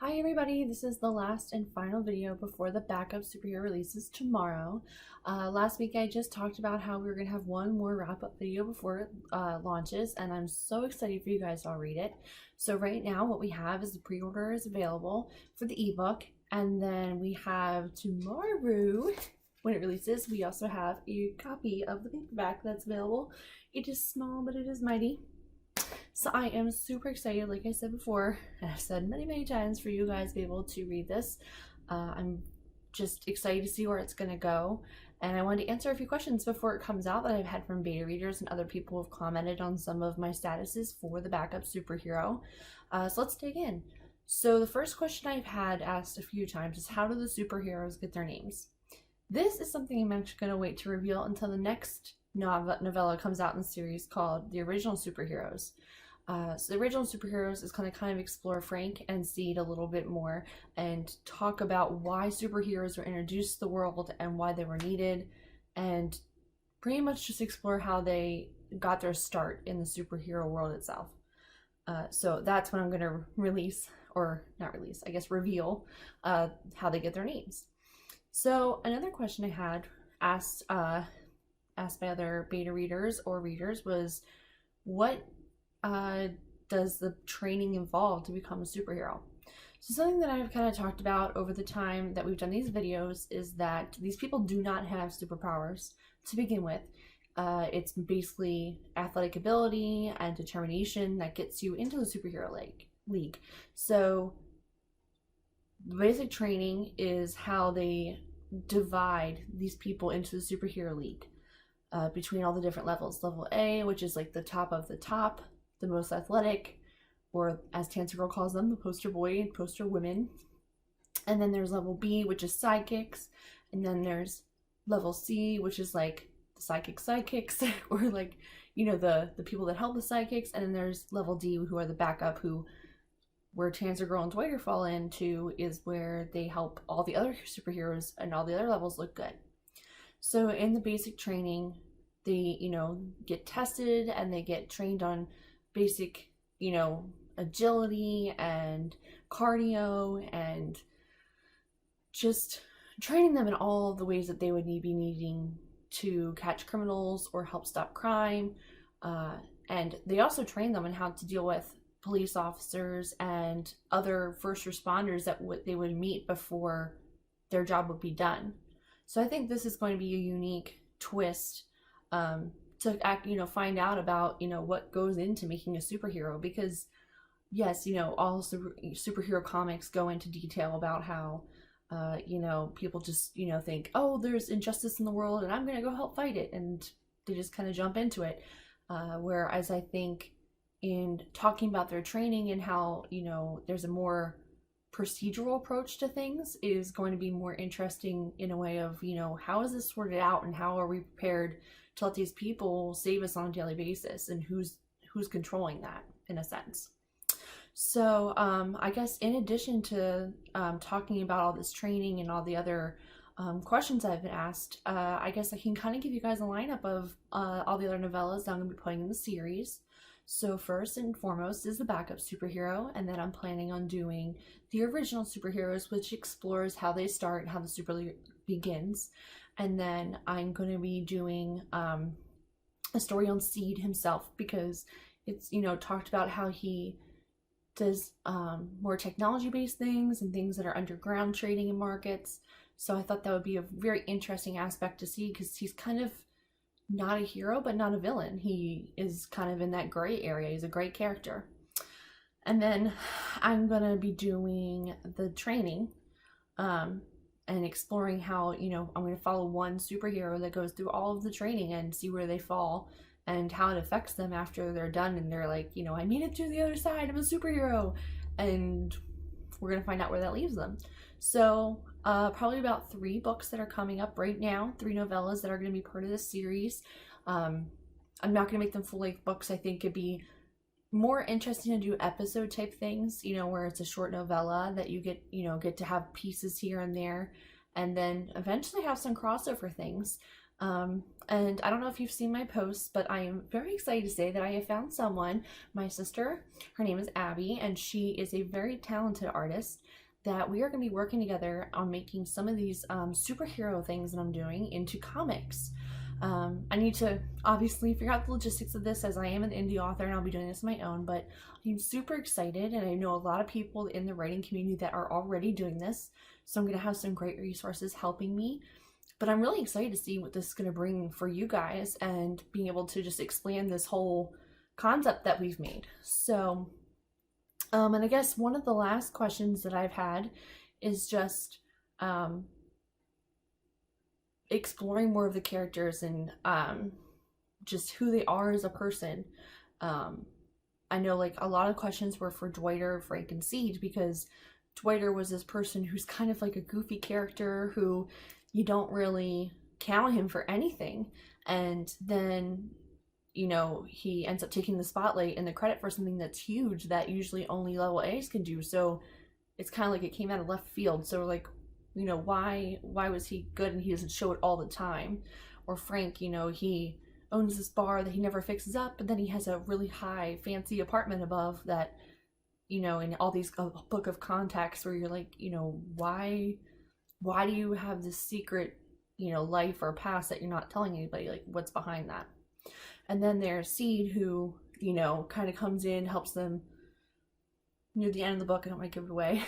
Hi everybody, this is the last and final video before the backup superhero releases tomorrow. Last week I just talked about how we were going to have one more wrap-up video before it launches, and I'm so excited for you guys to all read it. So right now what we have is the pre-order is available for the ebook, and then we have tomorrow, when it releases, we also have a copy of the paperback that's available. It is small, but it is mighty. So I am super excited, like I said before, and I've said many times, for you guys to be able to read this. I'm just excited to see where it's going to go, and I wanted to answer a few questions before it comes out that I've had from beta readers and other people who have commented on some of my statuses for the backup superhero. So let's dig in. So the first question I've had asked a few times is, how do the superheroes get their names? This is something I'm actually going to wait to reveal until the next novella comes out in the series called The Original Superheroes. So the original superheroes is kind of explore Frank and Seed a little bit more and talk about why superheroes were introduced to the world and why they were needed, and pretty much just explore how they got their start in the superhero world itself. So that's when I'm going to release, or not release, I guess reveal how they get their names. So another question I had asked by other beta readers or readers was, what does the training involve to become a superhero? So something that I've kind of talked about over the time that we've done these videos is that these people do not have superpowers to begin with. It's basically athletic ability and determination that gets you into the superhero league. So the basic training is how they divide these people into the superhero league between all the different levels. Level A, which is like the top of the top, the most athletic, or as Tancer calls them, the poster boy and poster women. And then there's level B, which is sidekicks. And then there's level C, which is like the sidekicks, or like, you know, the people that help the sidekicks. And then there's level D, who are the backup, where Tancer and Dwighter fall into, is where they help all the other superheroes and all the other levels look good. So in the basic training, they, get tested and they get trained on basic, agility and cardio, and just training them in all of the ways that they would be needing to catch criminals or help stop crime. And they also train them on how to deal with police officers and other first responders that they would meet before their job would be done. So I think this is going to be a unique twist to find out about what goes into making a superhero, because yes, all superhero comics go into detail about how people just think, oh, there's injustice in the world and I'm gonna go help fight it, and they just kind of jump into it, whereas I think in talking about their training and how there's a more procedural approach to things is going to be more interesting, in a way of how is this sorted out and how are we prepared to let these people save us on a daily basis, and who's controlling that, in a sense. So I guess in addition to talking about all this training and all the other questions I've been asked, I guess I can kind of give you guys a lineup of all the other novellas that I'm going to be putting in the series. So first and foremost is the backup superhero, and then I'm planning on doing the original superheroes, which explores how they start and how the super league begins. And then I'm going to be doing a story on Seed himself, because it's talked about how he does more technology-based things and things that are underground trading in markets. So I thought that would be a very interesting aspect to see, because he's kind of not a hero but not a villain. He is kind of in that gray area. He's a great character. And then I'm gonna be doing the training and exploring how I'm gonna follow one superhero that goes through all of the training and see where they fall and how it affects them after they're done and they're like, I made it to the other side, I'm a superhero, and we're gonna find out where that leaves them. So probably about 3 books that are coming up right now, 3 novellas that are going to be part of this series. I'm not going to make them full-length books. I think it'd be more interesting to do episode type things, where it's a short novella that you get to have pieces here and there, and then eventually have some crossover things. And I don't know if you've seen my posts, but I am very excited to say that I have found someone, my sister, her name is Abby, and she is a very talented artist, that we are going to be working together on making some of these superhero things that I'm doing into comics. I need to obviously figure out the logistics of this, as I am an indie author and I'll be doing this on my own, but I'm super excited, and I know a lot of people in the writing community that are already doing this, so I'm going to have some great resources helping me. But I'm really excited to see what this is going to bring for you guys, and being able to just expand this whole concept that we've made. So, and I guess one of the last questions that I've had is just exploring more of the characters and just who they are as a person. I know like a lot of questions were for Dwighter, Frank, and Seed, because Dwighter was this person who's kind of like a goofy character who you don't really count him for anything, and then you know he ends up taking the spotlight and the credit for something that's huge that usually only level A's can do. So it's kind of like it came out of left field. So like, you know, why was he good and he doesn't show it all the time? Or Frank, you know, he owns this bar that he never fixes up, but then he has a really high fancy apartment above that, you know, in all these book of contacts where you're like, you know, why do you have this secret, you know, life or past that you're not telling anybody? Like, what's behind that? And then there's Seed, who, you know, kind of comes in, helps them near the end of the book. I don't want to give it away.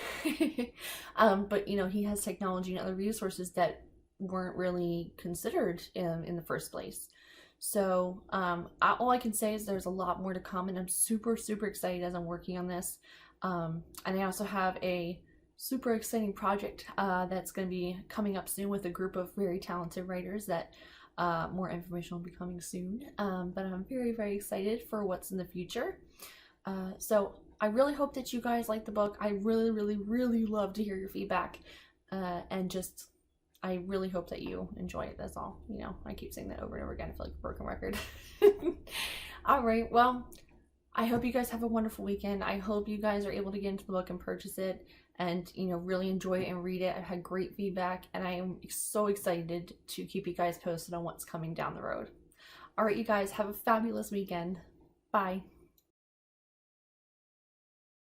But, you know, he has technology and other resources that weren't really considered in the first place. So all I can say is there's a lot more to come, and I'm super, super excited as I'm working on this. And I also have a super exciting project that's going to be coming up soon with a group of very talented writers that more information will be coming soon. But I'm very, very excited for what's in the future. So I really hope that you guys like the book. I really, really, really love to hear your feedback. And just, I really hope that you enjoy it. That's all. You know, I keep saying that over and over again. I feel like a broken record. All right. Well, I hope you guys have a wonderful weekend. I hope you guys are able to get into the book and purchase it and, you know, really enjoy it and read it. I've had great feedback, and I am so excited to keep you guys posted on what's coming down the road. All right, you guys, have a fabulous weekend. Bye.